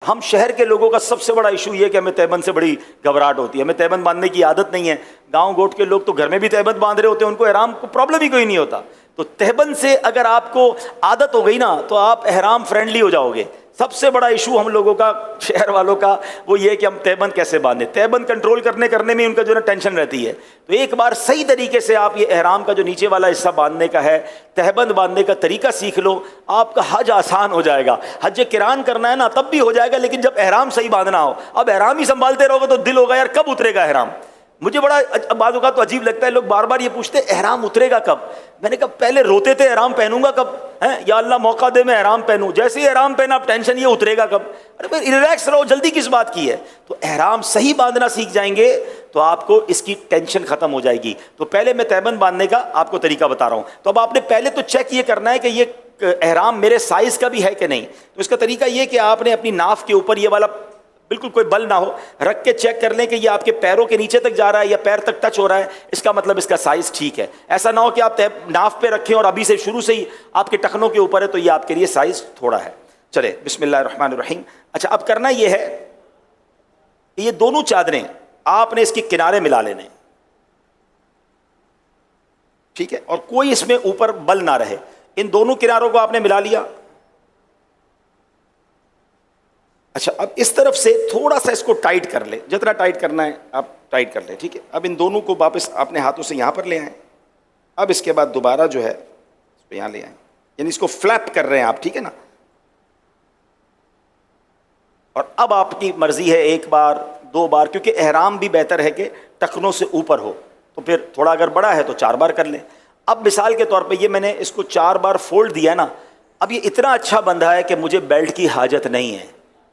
ہم شہر کے لوگوں کا سب سے بڑا ایشو یہ کہ ہمیں تہبند سے بڑی گھبراہٹ ہوتی ہے، ہمیں تہبند باندھنے کی عادت نہیں ہے. گاؤں گوٹ کے لوگ تو گھر میں بھی تہبند باندھ رہے ہوتے ہیں، ان کو احرام کو پرابلم ہی کوئی نہیں ہوتا. تو تہبند سے اگر آپ کو عادت ہو گئی نا تو آپ احرام فرینڈلی ہو جاؤ گے. سب سے بڑا ایشو ہم لوگوں کا، شہر والوں کا، وہ یہ کہ ہم تہبند کیسے باندھیں. تہبند کنٹرول کرنے میں ان کا جو ہے ٹینشن رہتی ہے. تو ایک بار صحیح طریقے سے آپ یہ احرام کا جو نیچے والا حصہ باندھنے کا ہے، تہبند باندھنے کا طریقہ سیکھ لو، آپ کا حج آسان ہو جائے گا. حج قران کرنا ہے نا تب بھی ہو جائے گا، لیکن جب احرام صحیح باندھنا ہو. اب احرام ہی سنبھالتے رہو گے تو دل ہوگا یار کب اترے گا احرام. مجھے بڑا بعض اوقات تو عجیب لگتا ہے، لوگ بار بار یہ پوچھتے ہیں احرام اترے گا کب. میں نے کہا پہلے روتے تھے احرام پہنوں گا کب، یا اللہ موقع دے میں احرام پہنوں. جیسے ہی احرام پہنا اب ٹینشن یہ اترے گا کب. ارے بھائی ریلیکس رہو، جلدی کس بات کی ہے. تو احرام صحیح باندھنا سیکھ جائیں گے تو آپ کو اس کی ٹینشن ختم ہو جائے گی. تو پہلے میں تہبند باندھنے کا آپ کو طریقہ بتا رہا ہوں. تو اب آپ نے پہلے تو چیک یہ کرنا ہے کہ یہ احرام میرے سائز کا بھی ہے کہ نہیں. تو اس کا طریقہ یہ کہ آپ نے اپنی ناف کے اوپر یہ والا بالکل کوئی بل نہ ہو رکھ کے چیک کر لیں کہ یہ آپ کے پیروں کے نیچے تک جا رہا ہے یا پیر تک ٹچ ہو رہا ہے. اس کا مطلب اس کا سائز ٹھیک ہے. ایسا نہ ہو کہ آپ ناف پہ رکھیں اور ابھی سے شروع سے ہی آپ کے ٹخنوں کے اوپر ہے تو یہ آپ کے لیے سائز تھوڑا ہے. چلے بسم اللہ الرحمن الرحیم. اچھا اب کرنا یہ ہے کہ یہ دونوں چادریں آپ نے اس کے کنارے ملا لینے، ٹھیک ہے، اور کوئی اس میں اوپر بل نہ رہے. ان دونوں کناروں کو آپ نے ملا لیا. اچھا اب اس طرف سے تھوڑا سا اس کو ٹائٹ کر لیں، جتنا ٹائٹ کرنا ہے آپ ٹائٹ کر لیں، ٹھیک ہے. اب ان دونوں کو واپس اپنے ہاتھوں سے یہاں پر لے آئیں. اب اس کے بعد دوبارہ جو ہے اس کو یہاں لے آئیں، یعنی اس کو فلیپ کر رہے ہیں آپ، ٹھیک ہے نا. اور اب آپ کی مرضی ہے ایک بار دو بار، کیونکہ احرام بھی بہتر ہے کہ ٹخنوں سے اوپر ہو، تو پھر تھوڑا اگر بڑا ہے تو 4 بار کر لیں. اب مثال کے طور پہ یہ میں نے اس کو 4 بار فولڈ دیا ہے نا. اب یہ اتنا اچھا بندھا ہے کہ مجھے بیلٹ کی حاجت نہیں ہے،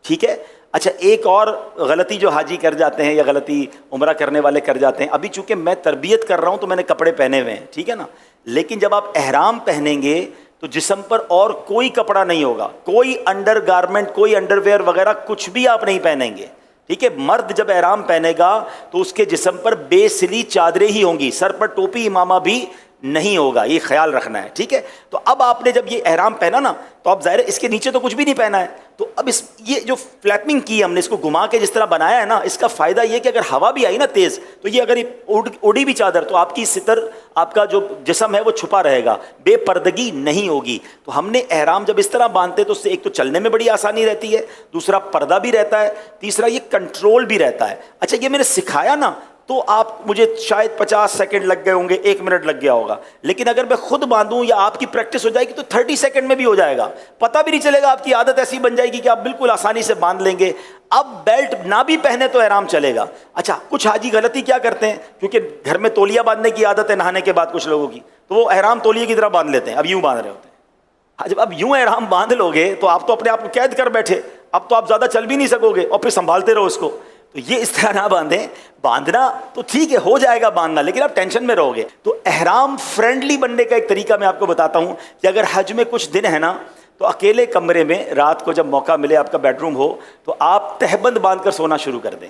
ٹھیک ہے. اچھا ایک اور غلطی جو حاجی کر جاتے ہیں یا غلطی عمرہ کرنے والے کر جاتے ہیں، ابھی چونکہ میں تربیت کر رہا ہوں تو میں نے کپڑے پہنے ہوئے ہیں، ٹھیک ہے نا. لیکن جب آپ احرام پہنیں گے تو جسم پر اور کوئی کپڑا نہیں ہوگا، کوئی انڈر گارمنٹ، کوئی انڈر ویئر وغیرہ کچھ بھی آپ نہیں پہنیں گے، ٹھیک ہے. مرد جب احرام پہنے گا تو اس کے جسم پر بے سلی چادریں ہی ہوں گی، سر پر ٹوپی امامہ بھی نہیں ہوگا، یہ خیال رکھنا ہے، ٹھیک ہے. تو اب آپ نے جب یہ احرام پہنا نا تو اب ظاہر ہے اس کے نیچے تو کچھ بھی نہیں پہنا ہے. تو اب یہ جو فلیپنگ کی ہم نے اس کو گھما کے جس طرح بنایا ہے نا، اس کا فائدہ یہ کہ اگر ہوا بھی آئی نا تیز تو یہ اگر اڑی بھی چادر تو آپ کی ستر، آپ کا جو جسم ہے وہ چھپا رہے گا، بے پردگی نہیں ہوگی. تو ہم نے احرام جب اس طرح باندھتے تو اس سے ایک تو چلنے میں بڑی آسانی رہتی ہے، دوسرا پردہ بھی رہتا ہے، تیسرا یہ کنٹرول بھی رہتا ہے. اچھا یہ میں نے سکھایا نا تو آپ مجھے شاید 50 سیکنڈ لگ گئے ہوں گے، 1 منٹ لگ گیا ہوگا. لیکن اگر میں خود باندھوں یا آپ کی پریکٹس ہو جائے گی تو 30 سیکنڈ میں بھی ہو جائے گا، پتہ بھی نہیں چلے گا. آپ کی عادت ایسی بن جائے گی کہ آپ بالکل آسانی سے باندھ لیں گے. اب بیلٹ نہ بھی پہنے تو احرام چلے گا. اچھا کچھ حاجی غلطی کیا کرتے ہیں، کیونکہ گھر میں تولیہ باندھنے کی عادت ہے نہانے کے بعد کچھ لوگوں کی، تو وہ احرام تولیے کی طرح باندھ لیتے ہیں، اب یوں باندھ رہے ہوتے ہیں. جب اب یوں احرام باندھ لو گے تو آپ تو اپنے آپ کو قید کر بیٹھے، اب تو آپ زیادہ چل بھی نہیں سکو گے اور پھر سنبھالتے رہو اس کو. تو یہ اس طرح نہ باندھیں. باندھنا تو ٹھیک ہے ہو جائے گا باندھنا، لیکن آپ ٹینشن میں رہو گے. تو احرام فرینڈلی بننے کا ایک طریقہ میں آپ کو بتاتا ہوں کہ اگر حج میں کچھ دن ہے نا تو اکیلے کمرے میں رات کو جب موقع ملے، آپ کا بیڈ روم ہو تو آپ تہبند باندھ کر سونا شروع کر دیں.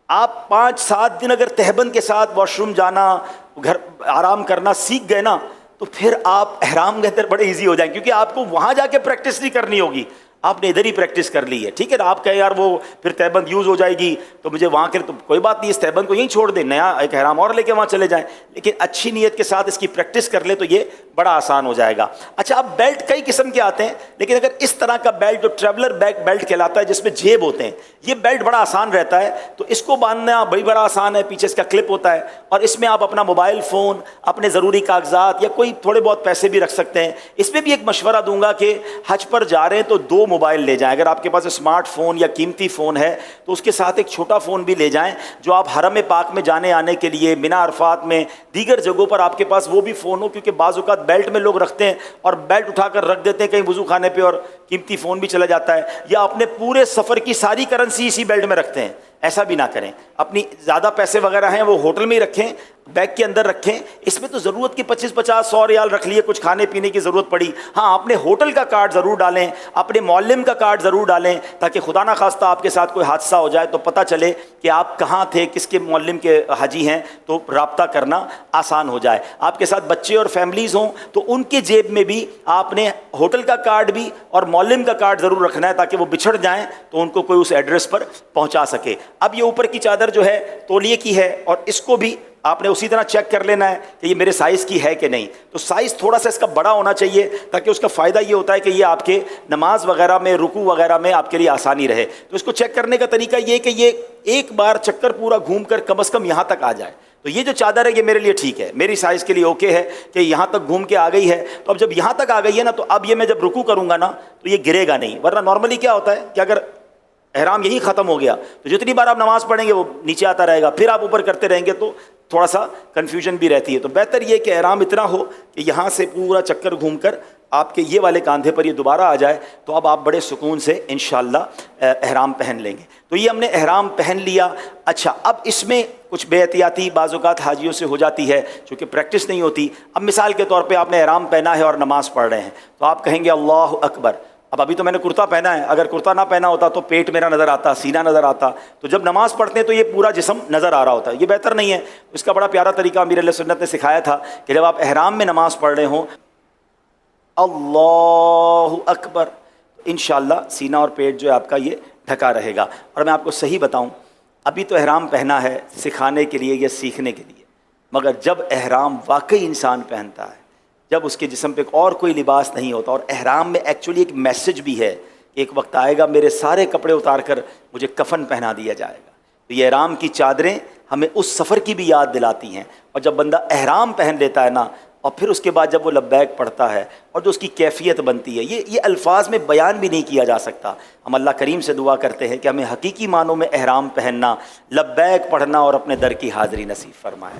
آپ 5-7 دن اگر تہبند کے ساتھ واش روم جانا، گھر آرام کرنا سیکھ گئے نا تو پھر آپ احرام کے اندر بڑے ایزی ہو جائیں، کیونکہ آپ کو وہاں جا کے پریکٹس نہیں کرنی ہوگی، آپ نے ادھر ہی پریکٹس کر لی ہے، ٹھیک ہے نا. آپ کہیں یار وہ پھر تہبند یوز ہو جائے گی تو مجھے وہاں کے، تو کوئی بات نہیں، اس تہبند کو یہیں چھوڑ دیں، نیا ایک احرام اور لے کے وہاں چلے جائیں. لیکن اچھی نیت کے ساتھ اس کی پریکٹس کر لے تو یہ بڑا آسان ہو جائے گا. اچھا اب بیلٹ کئی قسم کے آتے ہیں، لیکن اگر اس طرح کا بیلٹ جو ٹریولر بیک بیلٹ کہلاتا ہے جس میں جیب ہوتے ہیں، یہ بیلٹ بڑا آسان رہتا ہے. تو اس کو باندھنا بڑا آسان ہے، پیچھے اس کا کلپ ہوتا ہے اور اس میں آپ اپنا موبائل فون، اپنے ضروری کاغذات یا کوئی تھوڑے بہت پیسے بھی رکھ سکتے ہیں. اس میں بھی ایک مشورہ دوں گا کہ حج پر جا رہے ہیں تو 2 موبائل لے جائیں. اگر آپ کے پاس اسمارٹ فون یا قیمتی فون ہے تو اس کے ساتھ ایک چھوٹا فون بھی لے جائیں، جو آپ حرم پاک میں جانے آنے کے لیے، منی عرفات میں، دیگر جگہوں پر آپ کے پاس وہ بھی فون ہو. کیونکہ بعض اوقات بیلٹ میں لوگ رکھتے ہیں اور بیلٹ اٹھا کر رکھ دیتے ہیں کہیں وضو خانے پہ اور قیمتی فون بھی چلا جاتا ہے، یا اپنے پورے سفر کی ساری کرنسی اسی بیلٹ میں رکھتے ہیں. ایسا بھی نہ کریں. اپنی زیادہ پیسے وغیرہ ہیں وہ ہوٹل میں ہی رکھیں، بیگ کے اندر رکھیں. اس میں تو ضرورت کی 25-50-100 ریال رکھ لیے, کچھ کھانے پینے کی ضرورت پڑی. ہاں اپنے ہوٹل کا کارڈ ضرور ڈالیں, اپنے معلم کا کارڈ ضرور ڈالیں, تاکہ خدا نہ خواستہ آپ کے ساتھ کوئی حادثہ ہو جائے تو پتہ چلے کہ آپ کہاں تھے, کس کے معلم کے حاجی ہیں, تو رابطہ کرنا آسان ہو جائے. آپ کے ساتھ بچے اور فیملیز ہوں تو ان کے جیب میں بھی آپ نے ہوٹل کا کارڈ بھی اور معلم کا کارڈ ضرور رکھنا ہے, تاکہ وہ بچھڑ جائیں تو ان کو کوئی اس ایڈریس پر پہنچا سکے. اب یہ اوپر کی چادر جو ہے تولیے کی ہے, اور اس کو بھی آپ نے اسی طرح چیک کر لینا ہے کہ یہ میرے سائز کی ہے کہ نہیں. تو سائز تھوڑا سا اس کا بڑا ہونا چاہیے, تاکہ اس کا فائدہ یہ ہوتا ہے کہ یہ آپ کے نماز وغیرہ میں, رکوع وغیرہ میں آپ کے لیے آسانی رہے. تو اس کو چیک کرنے کا طریقہ یہ کہ یہ ایک بار چکر پورا گھوم کر کم از کم یہاں تک آ جائے. تو یہ جو چادر ہے یہ میرے لیے ٹھیک ہے, میری سائز کے لیے اوکے ہے کہ یہاں تک گھوم کے آ گئی ہے. تو اب جب یہاں تک آ گئی ہے نا, تو اب یہ میں جب رکوع کروں گا نا تو یہ گرے گا نہیں. ورنہ نارملی کیا ہوتا ہے کہ اگر احرام یہی ختم ہو گیا تو جتنی بار آپ نماز پڑھیں گے وہ نیچے آتا رہے گا, پھر آپ اوپر کرتے رہیں گے تو تھوڑا سا کنفیوژن بھی رہتی ہے. تو بہتر یہ کہ احرام اتنا ہو کہ یہاں سے پورا چکر گھوم کر آپ کے یہ والے کاندھے پر یہ دوبارہ آ جائے, تو اب آپ بڑے سکون سے انشاءاللہ احرام پہن لیں گے. تو یہ ہم نے احرام پہن لیا. اچھا, اب اس میں کچھ بے احتیاطی بعض اوقات حاجیوں سے ہو جاتی ہے چونکہ پریکٹس نہیں ہوتی. اب مثال کے طور پہ آپ نے احرام پہنا ہے اور نماز پڑھ رہے ہیں, تو آپ کہیں گے اللہ اکبر. اب ابھی تو میں نے کرتا پہنا ہے, اگر کرتا نہ پہنا ہوتا تو پیٹ میرا نظر آتا, سینہ نظر آتا. تو جب نماز پڑھتے ہیں تو یہ پورا جسم نظر آ رہا ہوتا ہے, یہ بہتر نہیں ہے. اس کا بڑا پیارا طریقہ امیر علیہ سنت نے سکھایا تھا کہ جب آپ احرام میں نماز پڑھ رہے ہوں اللہ اکبر, انشاءاللہ سینہ اور پیٹ جو ہے آپ کا یہ ڈھکا رہے گا. اور میں آپ کو صحیح بتاؤں, ابھی تو احرام پہنا ہے سکھانے کے لیے یا سیکھنے کے لیے, مگر جب احرام واقعی انسان پہنتا ہے, جب اس کے جسم پہ اور کوئی لباس نہیں ہوتا, اور احرام میں ایکچولی ایک میسج بھی ہے کہ ایک وقت آئے گا میرے سارے کپڑے اتار کر مجھے کفن پہنا دیا جائے گا. تو یہ احرام کی چادریں ہمیں اس سفر کی بھی یاد دلاتی ہیں. اور جب بندہ احرام پہن لیتا ہے نا, اور پھر اس کے بعد جب وہ لبیک پڑھتا ہے اور جو اس کی کیفیت بنتی ہے, یہ الفاظ میں بیان بھی نہیں کیا جا سکتا. ہم اللہ کریم سے دعا کرتے ہیں کہ ہمیں حقیقی معنوں میں احرام پہننا, لبیک پڑھنا اور اپنے در کی حاضری نصیب فرمائے.